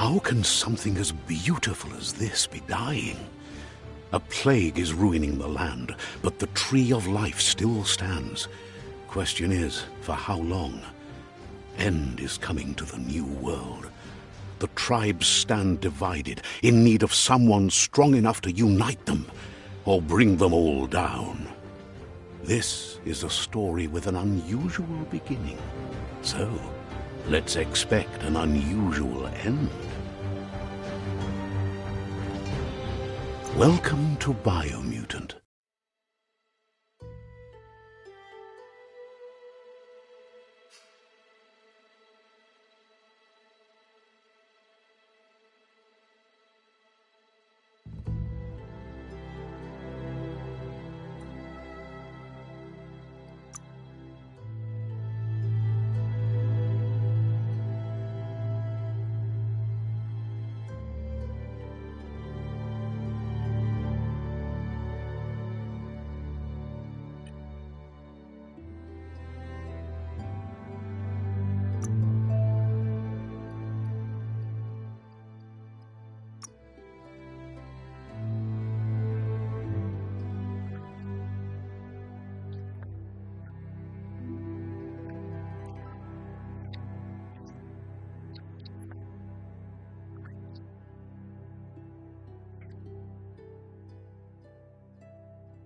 How can something as beautiful as this be dying? A plague is ruining the land, but the tree of life still stands. Question is, for how long? End is coming to the new world. The tribes stand divided, in need of someone strong enough to unite them, or bring them all down. This is a story with an unusual beginning. So, let's expect an unusual end. Welcome to Biomutant.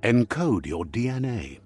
Encode your DNA.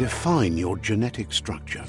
Define your genetic structure.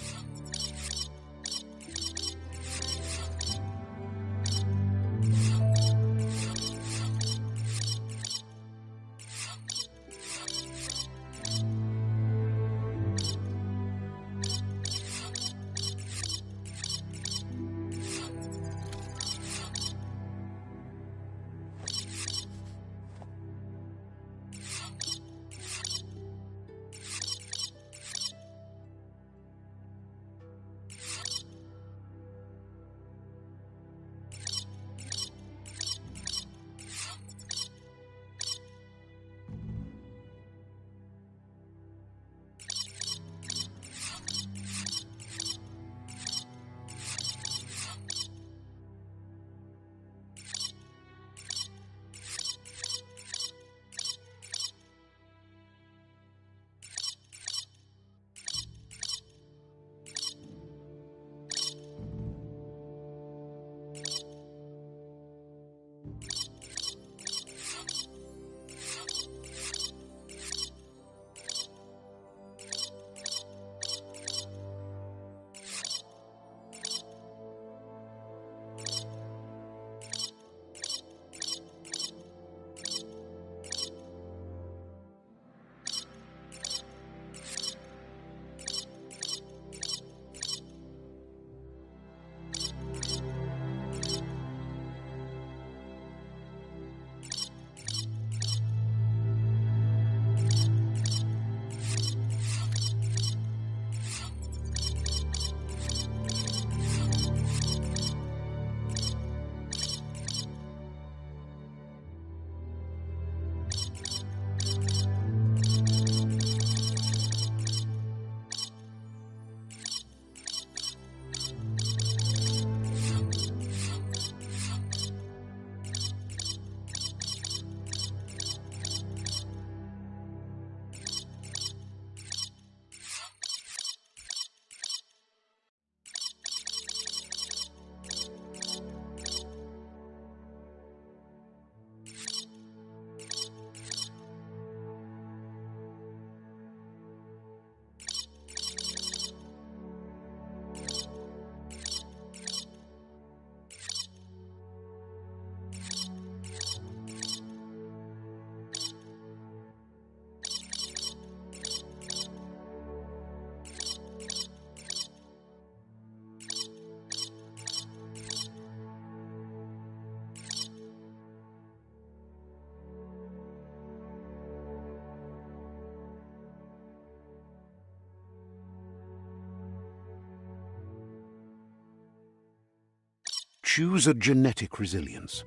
Choose a genetic resilience.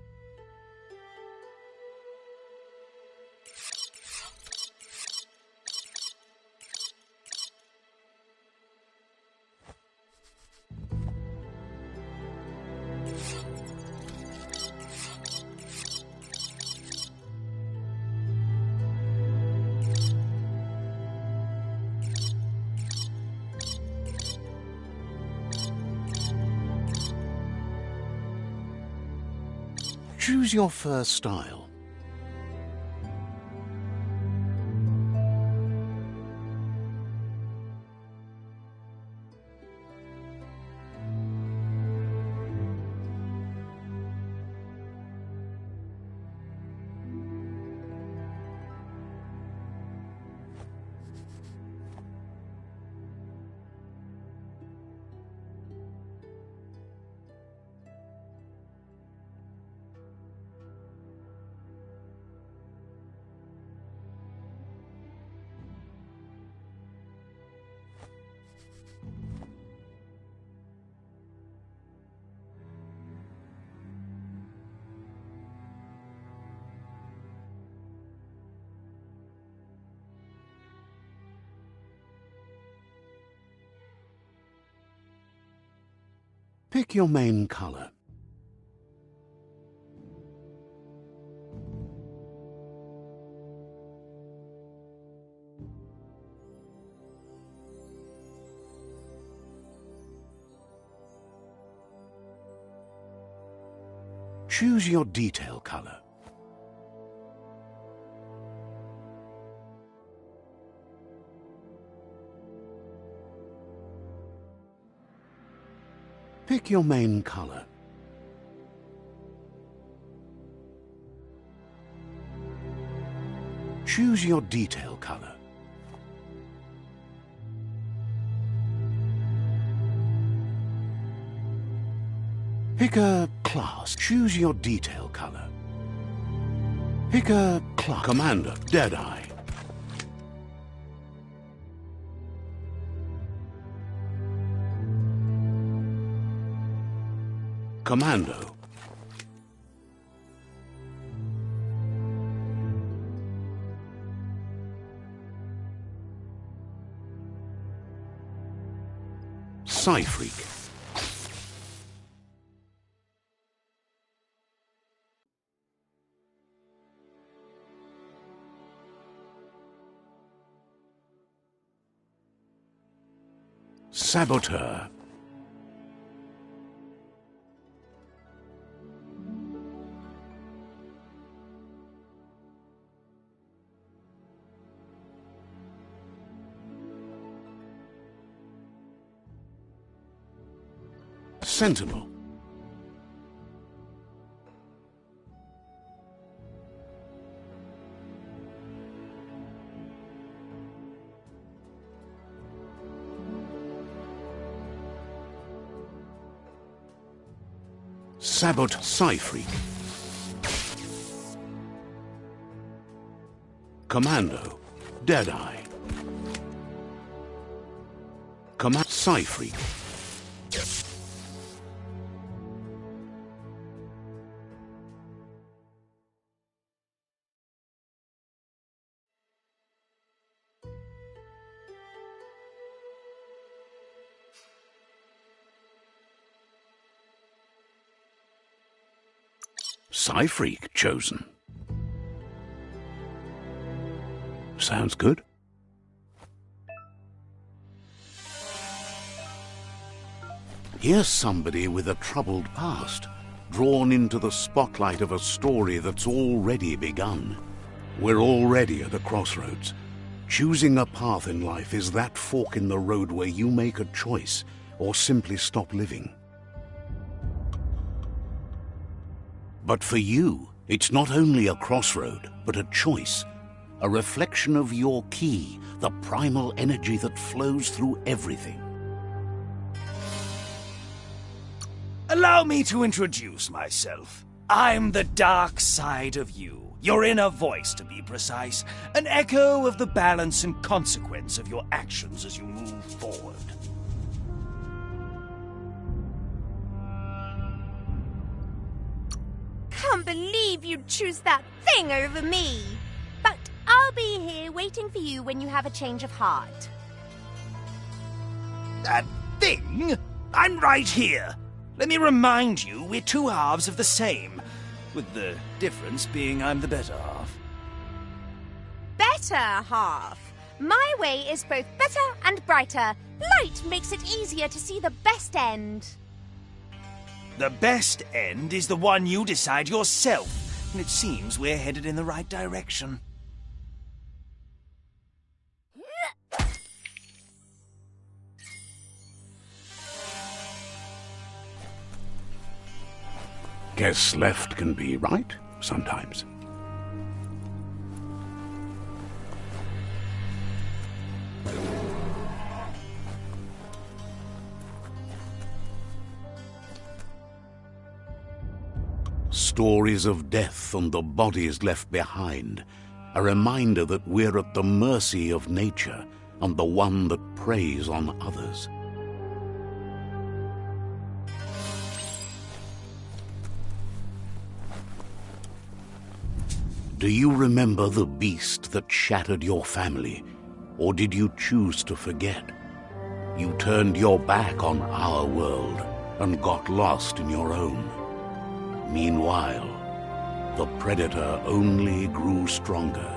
Choose your first style. Pick your main color. Choose your detail color. Pick your main color. Choose your detail color. Pick a class. Choose your detail color. Pick a class. Commander, Deadeye. Commando. Psy-Freak. Saboteur. Sentinel. Psy-Freak. Commando, Deadeye. Psy-Freak. Psy-Freak chosen. Sounds good. Here's somebody with a troubled past, drawn into the spotlight of a story that's already begun. We're already at a crossroads. Choosing a path in life is that fork in the road where you make a choice or simply stop living. But for you, it's not only a crossroad, but a choice. A reflection of your key, the primal energy that flows through everything. Allow me to introduce myself. I'm the dark side of you. Your inner voice, to be precise. An echo of the balance and consequence of your actions as you move forward. can't believe you'd choose that thing over me. But I'll be here waiting for you when you have a change of heart. That thing? I'm right here. Let me remind you, we're two halves of the same, with the difference being I'm the better half. Better half. My way is both better and brighter. Light makes it easier to see the best end. The best end is the one you decide yourself, and it seems we're headed in the right direction. Guess left can be right sometimes. Stories of death and the bodies left behind, a reminder that we're at the mercy of nature and the one that preys on others. Do you remember the beast that shattered your family, or did you choose to forget? You turned your back on our world and got lost in your own. Meanwhile, the predator only grew stronger.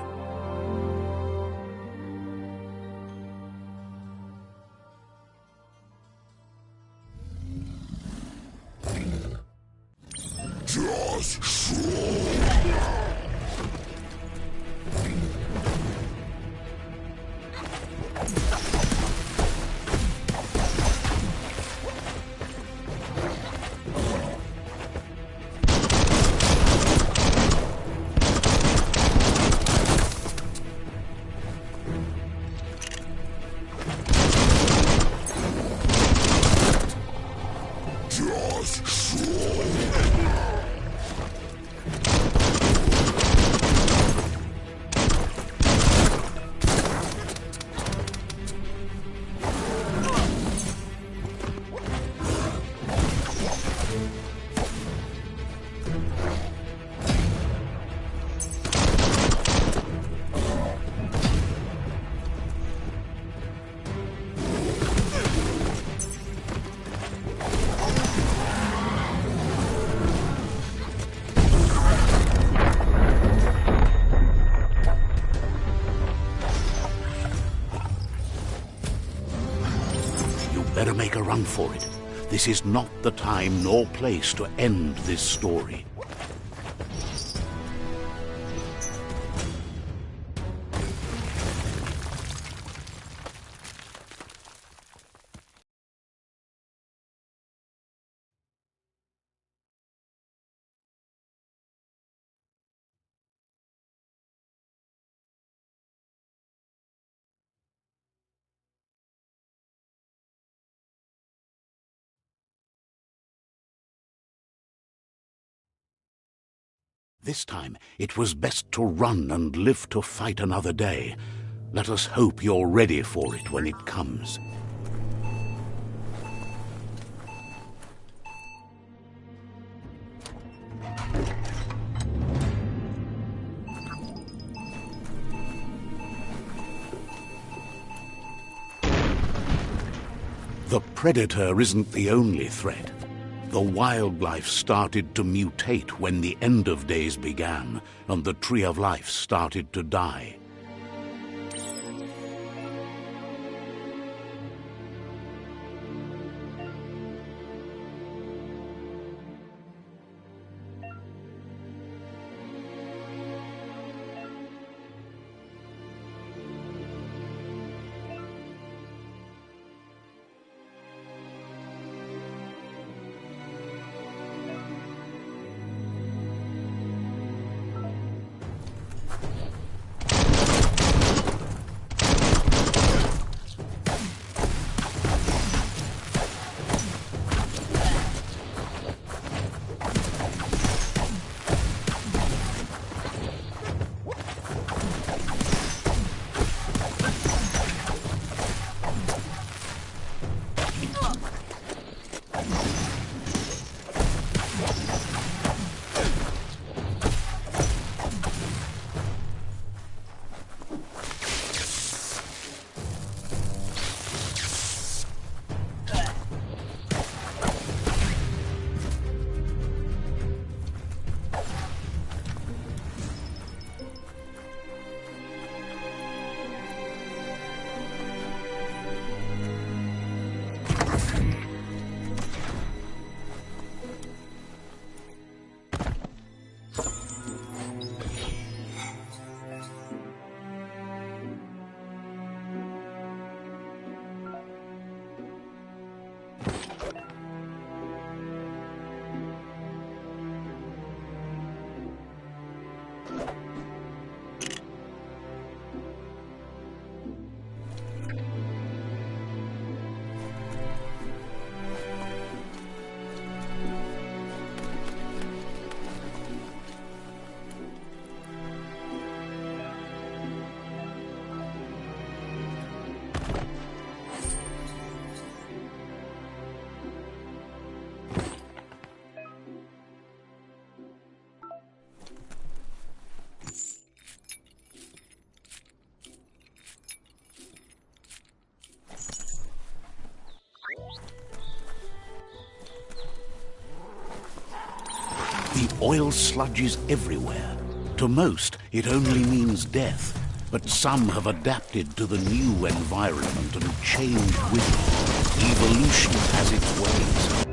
Better make a run for it. This is not the time nor place to end this story. This time, it was best to run and live to fight another day. Let us hope you're ready for it when it comes. The predator isn't the only threat. The wildlife started to mutate when the end of days began, and the tree of life started to die. The oil sludges everywhere. To most, it only means death. But some have adapted to the new environment and changed with it. Evolution has its ways.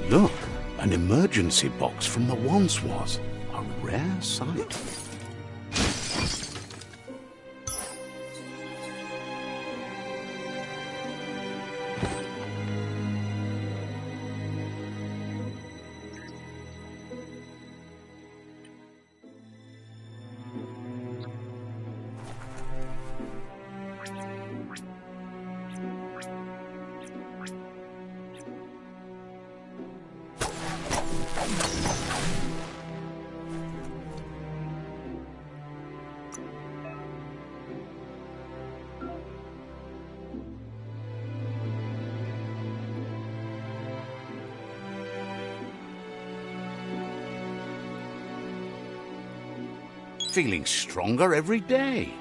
Look, an emergency box from the once was. A rare sight. Feeling stronger every day.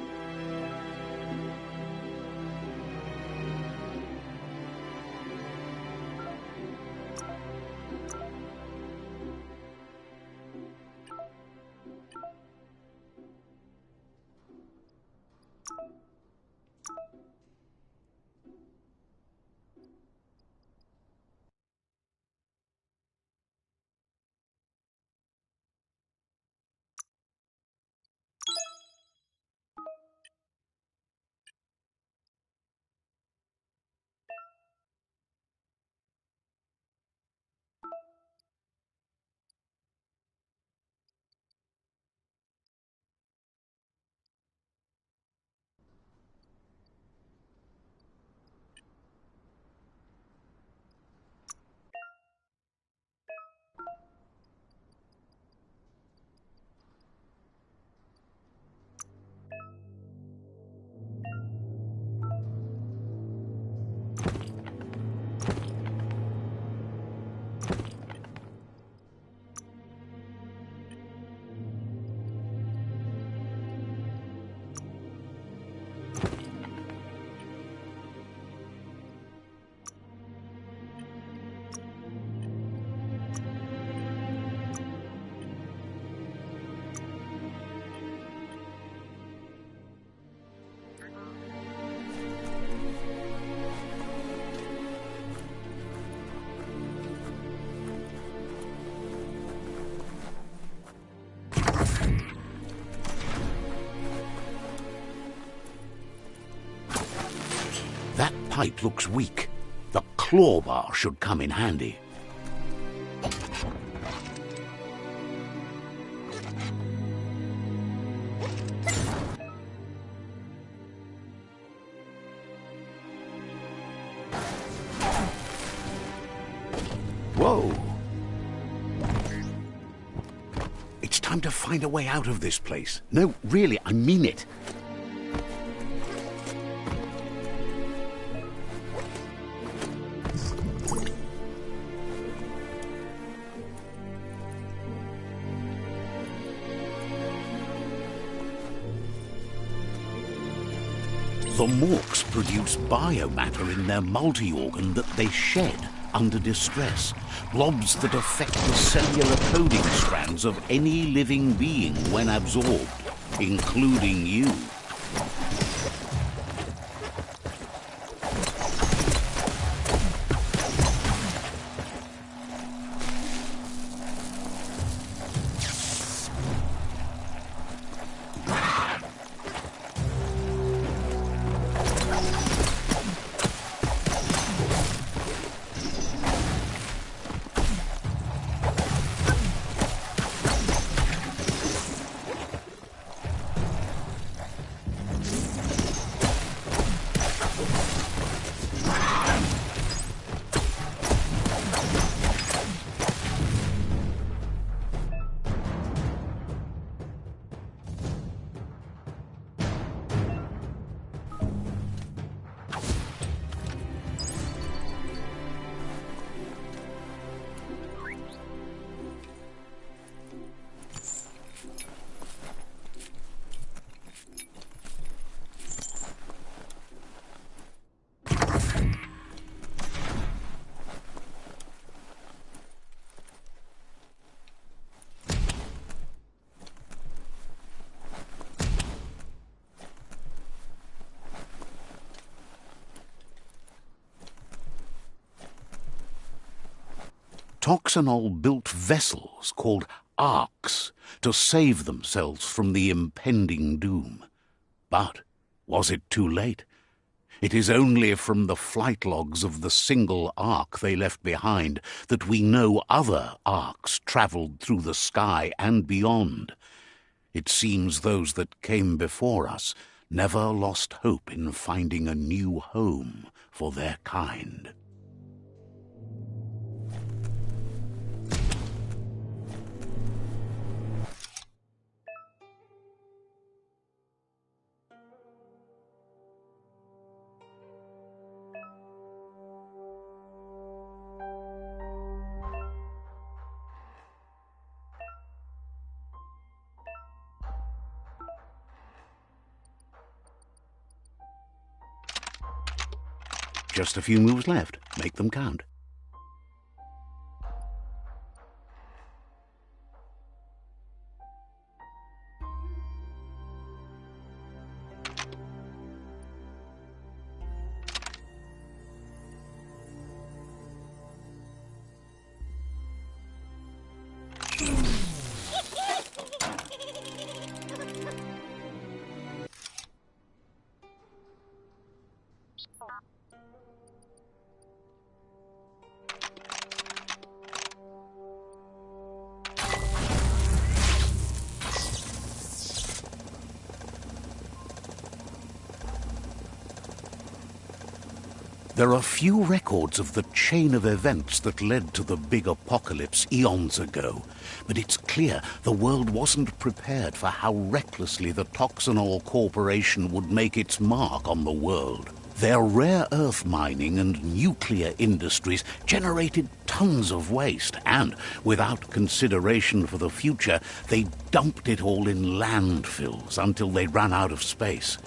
That pipe looks weak. The claw bar should come in handy. Whoa! It's time to find a way out of this place. No, really, I mean it. The morks produce biomatter in their multi-organ that they shed under distress, blobs that affect the cellular coding strands of any living being when absorbed, including you. Toxanol built vessels called arks to save themselves from the impending doom. But was it too late? It is only from the flight logs of the single ark they left behind that we know other arks travelled through the sky and beyond. It seems those that came before us never lost hope in finding a new home for their kind. Just a few moves left. Make them count. There are few records of the chain of events that led to the big apocalypse eons ago, but it's clear the world wasn't prepared for how recklessly the Toxanol Corporation would make its mark on the world. Their rare earth mining and nuclear industries generated tons of waste, and, without consideration for the future, they dumped it all in landfills until they ran out of space.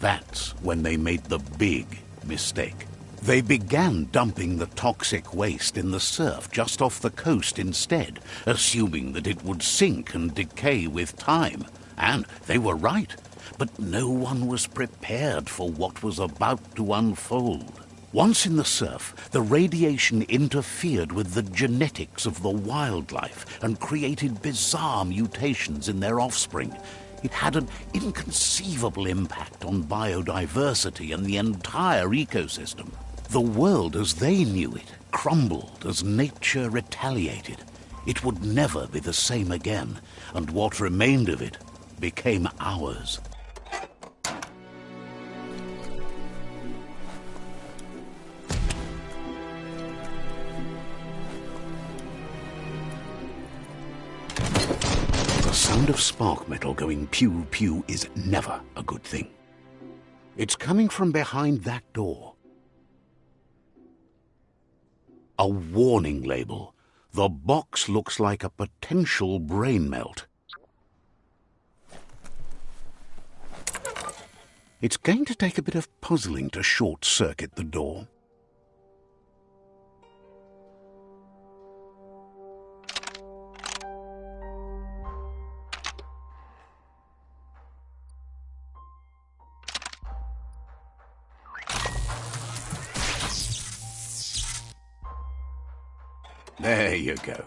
That's when they made the big mistake. They began dumping the toxic waste in the surf just off the coast instead, assuming that it would sink and decay with time. And they were right, but no one was prepared for what was about to unfold. Once in the surf, the radiation interfered with the genetics of the wildlife and created bizarre mutations in their offspring. It had an inconceivable impact on biodiversity and the entire ecosystem. The world as they knew it crumbled as nature retaliated. It would never be the same again, and what remained of it became ours. The sound of spark metal going pew-pew is never a good thing. It's coming from behind that door. A warning label. The box looks like a potential brain melt. It's going to take a bit of puzzling to short-circuit the door. There you go.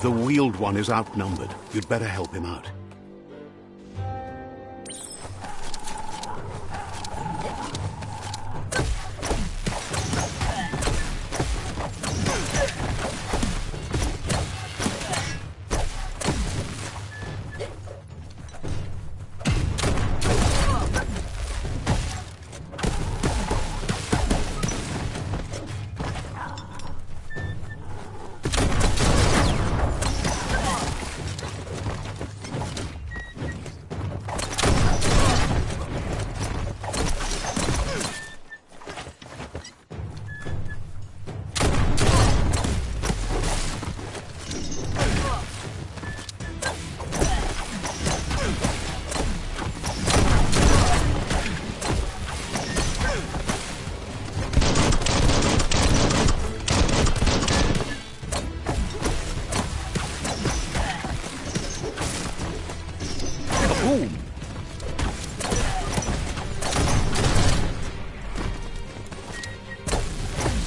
The wheeled one is outnumbered. You'd better help him out.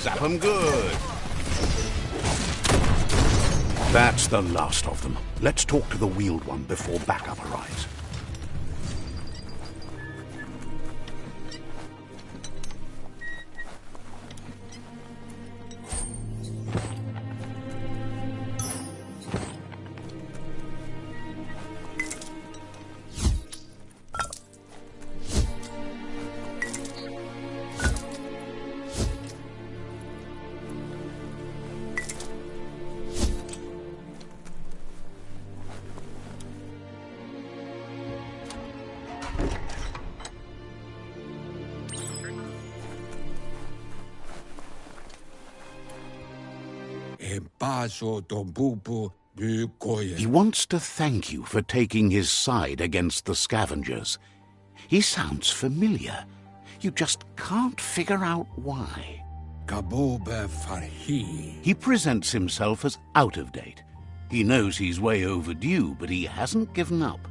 Zap 'em good. That's the last of them. Let's talk to the wheeled one before backup arrives. He wants to thank you for taking his side against the scavengers. He sounds familiar. You just can't figure out why. He presents himself as out of date. He knows he's way overdue, but he hasn't given up.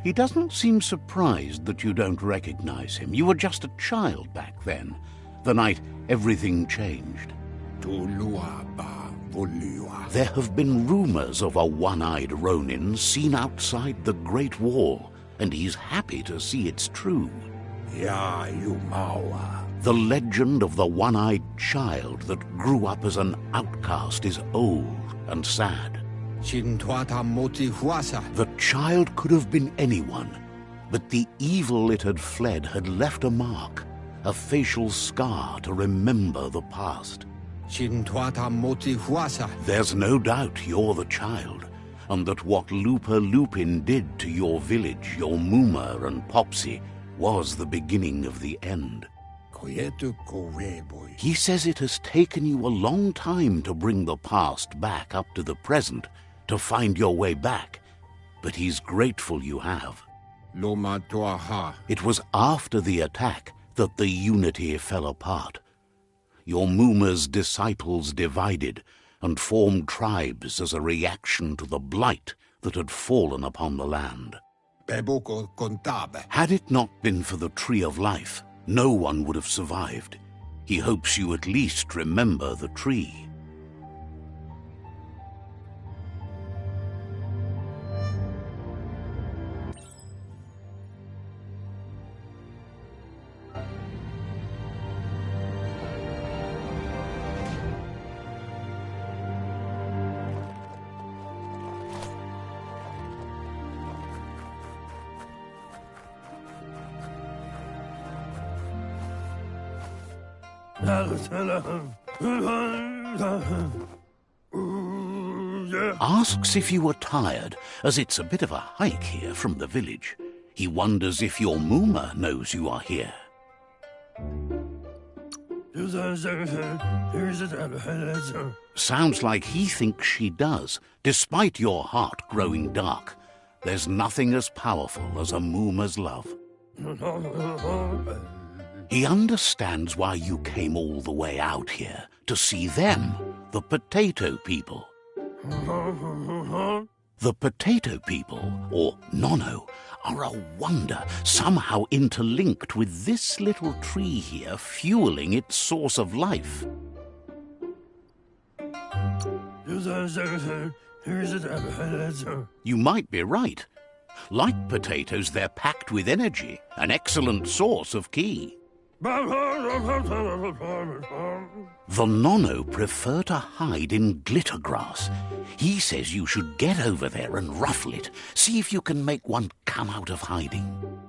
He doesn't seem surprised that you don't recognize him. You were just a child back then, the night everything changed. There have been rumors of a one-eyed Ronin seen outside the Great Wall, and he's happy to see it's true. The legend of the one-eyed child that grew up as an outcast is old and sad. The child could have been anyone, but the evil it had fled had left a mark, a facial scar to remember the past. There's no doubt you're the child, and that what Lupa Lupin did to your village, your Muma and Popsy, was the beginning of the end. He says it has taken you a long time to bring the past back up to the present, to find your way back, but he's grateful you have. It was after the attack that the unity fell apart. Your Muma's disciples divided and formed tribes as a reaction to the blight that had fallen upon the land. Had it not been for the Tree of Life, no one would have survived. He hopes you at least remember the tree. Asks if you were tired, as it's a bit of a hike here from the village. He wonders if your Muma knows you are here. Sounds like he thinks she does, despite your heart growing dark. There's nothing as powerful as a Muma's love. He understands why you came all the way out here, to see them, the potato people. The potato people, or Nono, are a wonder, somehow interlinked with this little tree here, fueling its source of life. You might be right. Like potatoes, they're packed with energy, an excellent source of ki. The Nono prefer to hide in glitter grass. He says you should get over there and ruffle it. See if you can make one come out of hiding.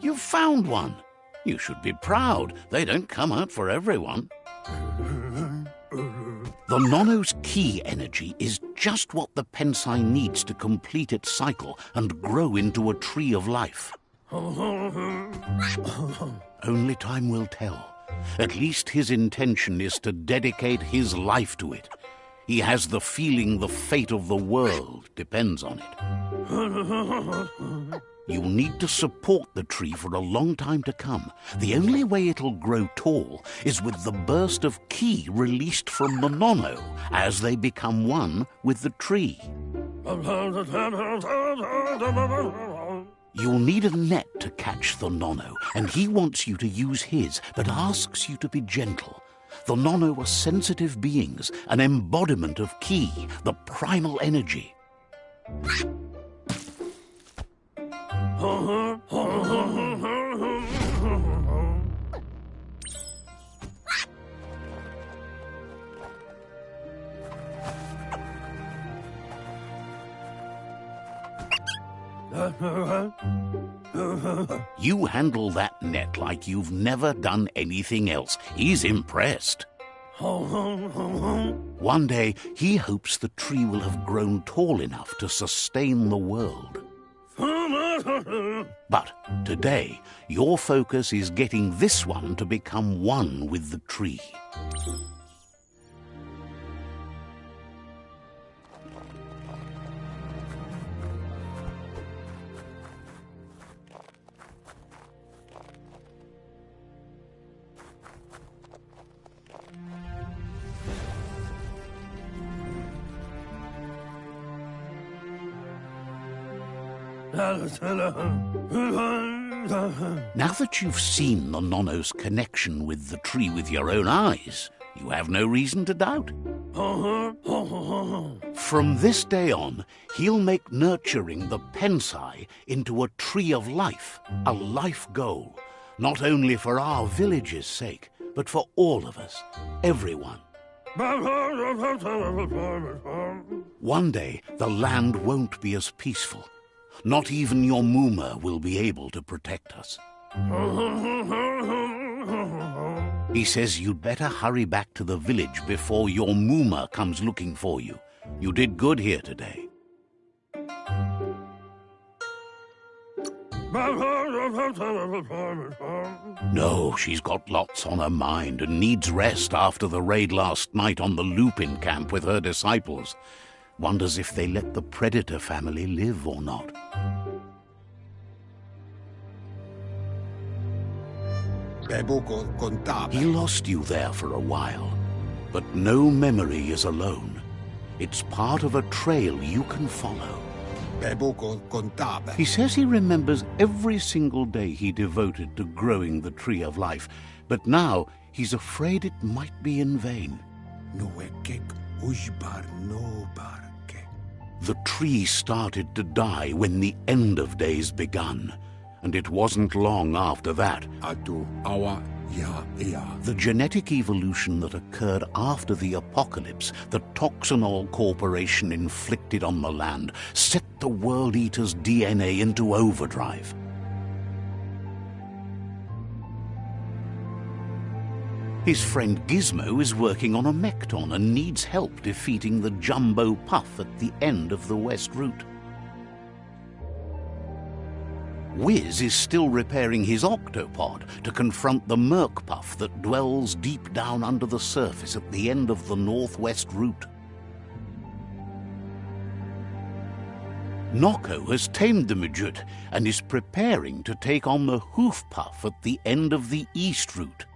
You found one. You should be proud. They don't come out for everyone. The Nono's ki energy is just what the Pensai needs to complete its cycle and grow into a tree of life. Only time will tell. At least his intention is to dedicate his life to it. He has the feeling the fate of the world depends on it. You'll need to support the tree for a long time to come. The only way it'll grow tall is with the burst of ki released from the Nono as they become one with the tree. You'll need a net to catch the Nono, and he wants you to use his, but asks you to be gentle. The Nono are sensitive beings, an embodiment of ki, the primal energy. You handle that net like you've never done anything else. He's impressed. One day, he hopes the tree will have grown tall enough to sustain the world. But today, your focus is getting this one to become one with the tree. Now that you've seen the Nono's connection with the tree with your own eyes, you have no reason to doubt. From this day on, he'll make nurturing the Pensai into a tree of life, a life goal, not only for our village's sake, but for all of us, everyone. One day, the land won't be as peaceful. Not even your Muma will be able to protect us. He says you'd better hurry back to the village before your Muma comes looking for you. You did good here today. No, she's got lots on her mind and needs rest after the raid last night on the Lupin camp with her disciples. Wonders if they let the Predator family live or not. He lost you there for a while, but no memory is alone. It's part of a trail you can follow. He says he remembers every single day he devoted to growing the Tree of Life, but now he's afraid it might be in vain. The tree started to die when the end of days begun, and it wasn't long after that. The genetic evolution that occurred after the apocalypse that Toxanol Corporation inflicted on the land set the World Eater's DNA into overdrive. His friend Gizmo is working on a Mekton and needs help defeating the Jumbo Puff at the end of the West Route. Wiz is still repairing his octopod to confront the Merc Puff that dwells deep down under the surface at the end of the Northwest Route. Noko has tamed the Midget and is preparing to take on the Hoof Puff at the end of the East Route.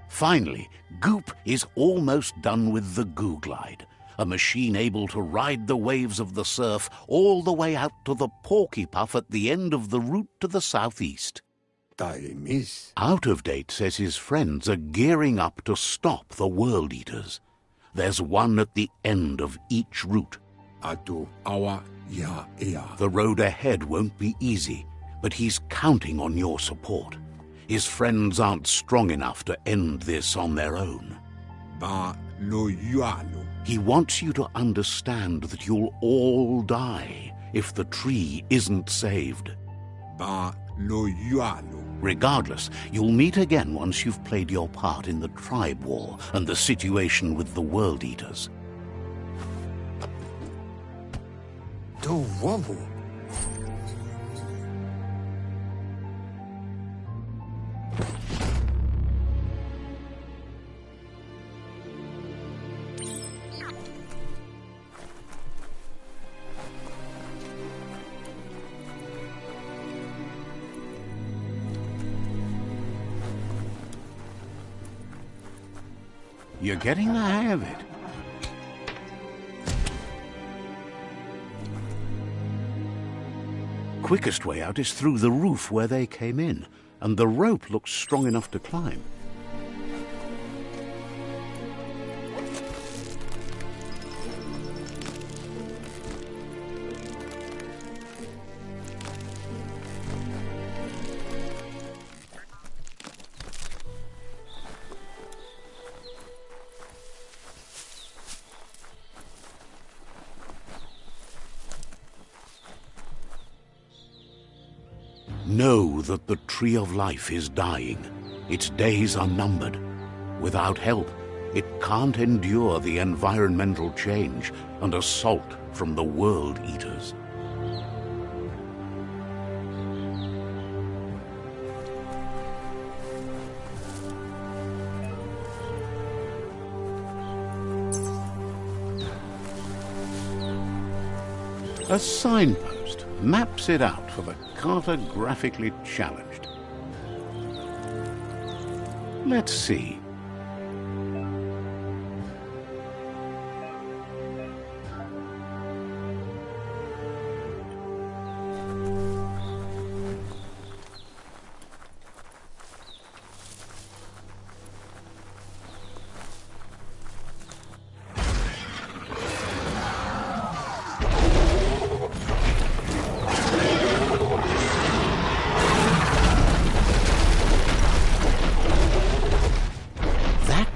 Finally, Goop is almost done with the Googlide, a machine able to ride the waves of the surf all the way out to the Porky Puff at the end of the route to the southeast. Out of Date says his friends are gearing up to stop the World Eaters. There's one at the end of each route. The road ahead won't be easy, but he's counting on your support. His friends aren't strong enough to end this on their own. He wants you to understand that you'll all die if the tree isn't saved. Regardless, you'll meet again once you've played your part in the tribe war and the situation with the World Eaters. You're getting the hang of it. Quickest way out is through the roof where they came in, and the rope looks strong enough to climb. Know that the Tree of Life is dying. Its days are numbered. Without help, it can't endure the environmental change and assault from the World Eaters. A signpost maps it out for the cartographically challenged. Let's see.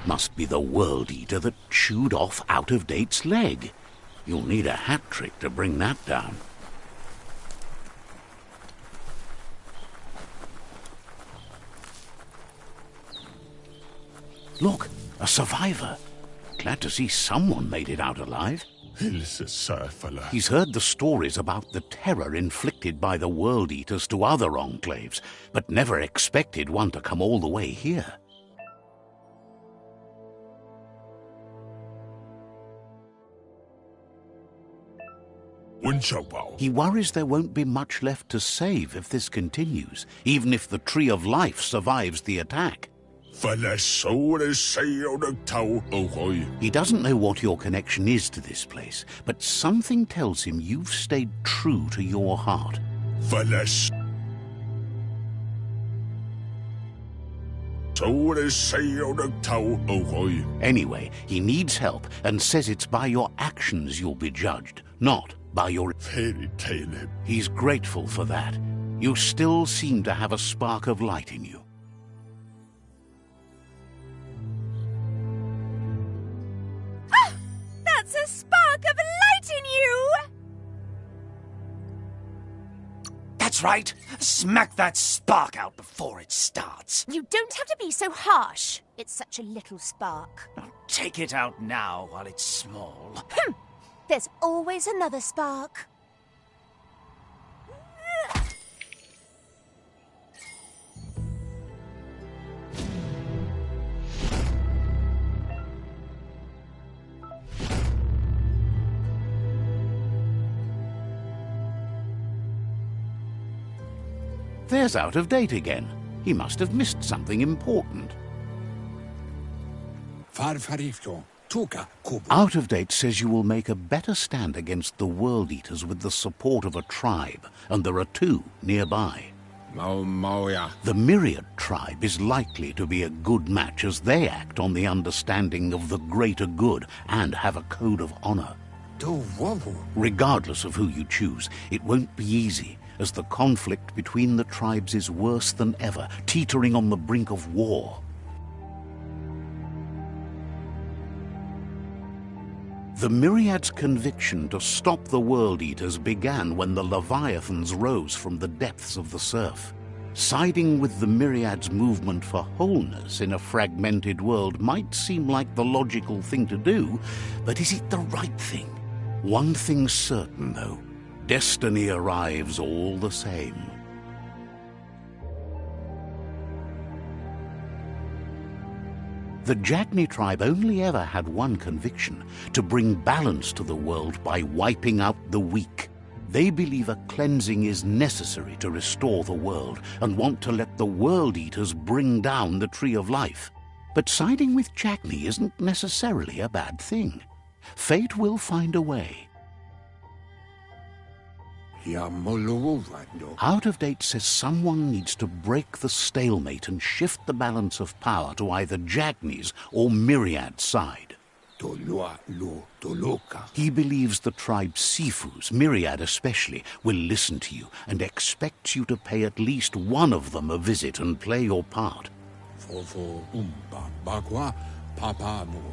Must be the World Eater that chewed off Out-of-Date's leg. You'll need a hat trick to bring that down. Look, a survivor. Glad to see someone made it out alive. He's heard the stories about the terror inflicted by the World Eaters to other enclaves, but never expected one to come all the way here. He worries there won't be much left to save if this continues, even if the Tree of Life survives the attack. He doesn't know what your connection is to this place, but something tells him you've stayed true to your heart. Anyway, he needs help and says it's by your actions you'll be judged, not by your fairy tale. He's grateful for that. You still seem to have a spark of light in you. Ah! That's a spark of light in you! That's right. Smack that spark out before it starts. You don't have to be so harsh. It's such a little spark. Now take it out now while it's small. There's always another spark. There's Out-of-Date again. He must have missed something important. Out-of-Date says you will make a better stand against the World Eaters with the support of a tribe, and there are two nearby. The Myriad tribe is likely to be a good match as they act on the understanding of the greater good and have a code of honor. Regardless of who you choose, it won't be easy, as the conflict between the tribes is worse than ever, teetering on the brink of war. The Myriad's conviction to stop the World Eaters began when the Leviathans rose from the depths of the surf. Siding with the Myriad's movement for wholeness in a fragmented world might seem like the logical thing to do, but is it the right thing? One thing's certain, though. Destiny arrives all the same. The Jagni tribe only ever had one conviction: to bring balance to the world by wiping out the weak. They believe a cleansing is necessary to restore the world and want to let the World Eaters bring down the Tree of Life. But siding with Jackney isn't necessarily a bad thing. Fate will find a way. Out of Date says someone needs to break the stalemate and shift the balance of power to either Jackney's or Myriad's side. He believes the tribe Sifus, Myriad especially, will listen to you and expects you to pay at least one of them a visit and play your part.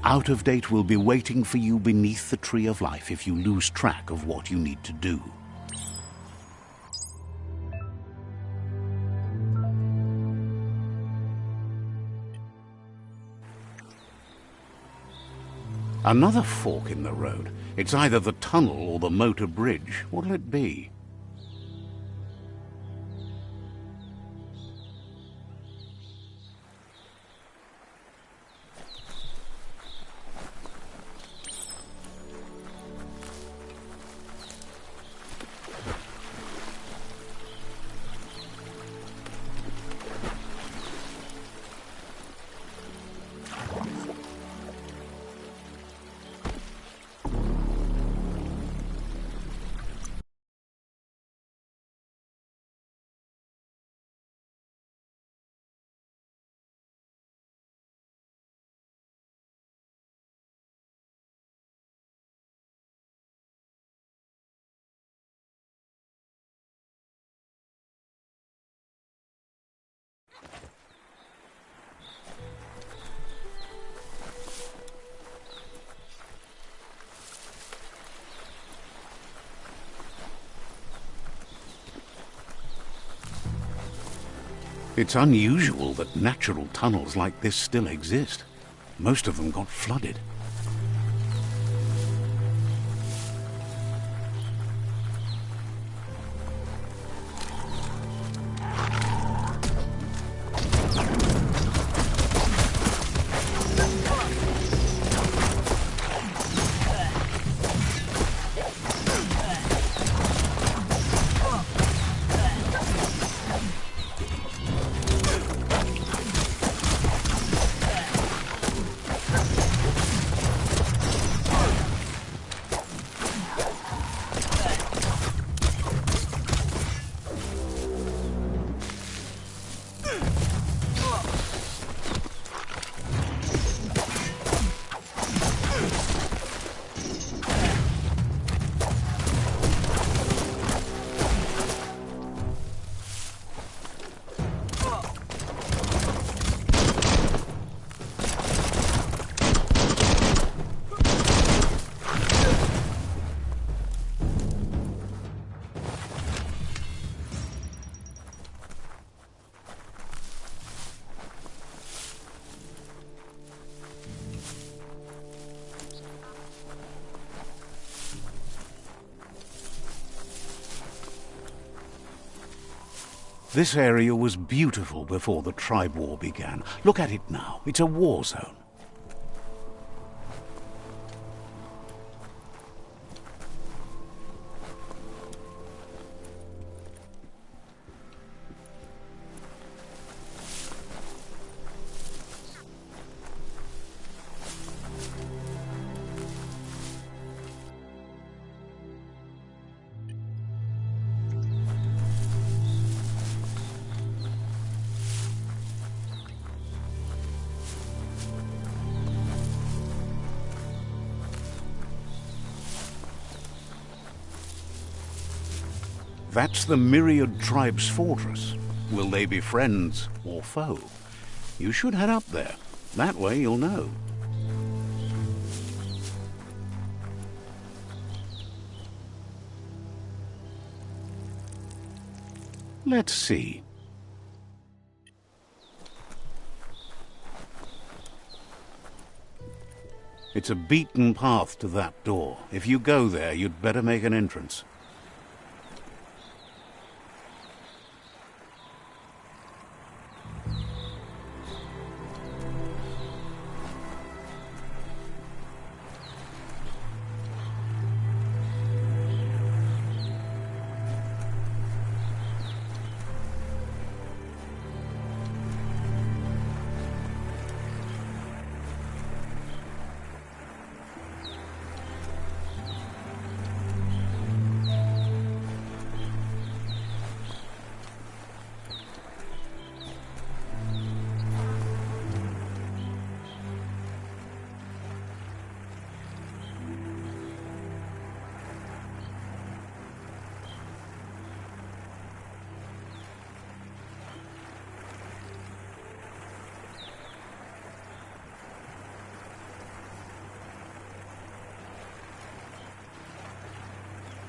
Out of Date will be waiting for you beneath the Tree of Life if you lose track of what you need to do. Another fork in the road. It's either the tunnel or the motor bridge. What'll it be? It's unusual that natural tunnels like this still exist. Most of them got flooded. This area was beautiful before the tribe war began. Look at it now. It's a war zone. That's the Myriad tribe's fortress. Will they be friends or foe? You should head up there. That way you'll know. Let's see. It's a beaten path to that door. If you go there, you'd better make an entrance.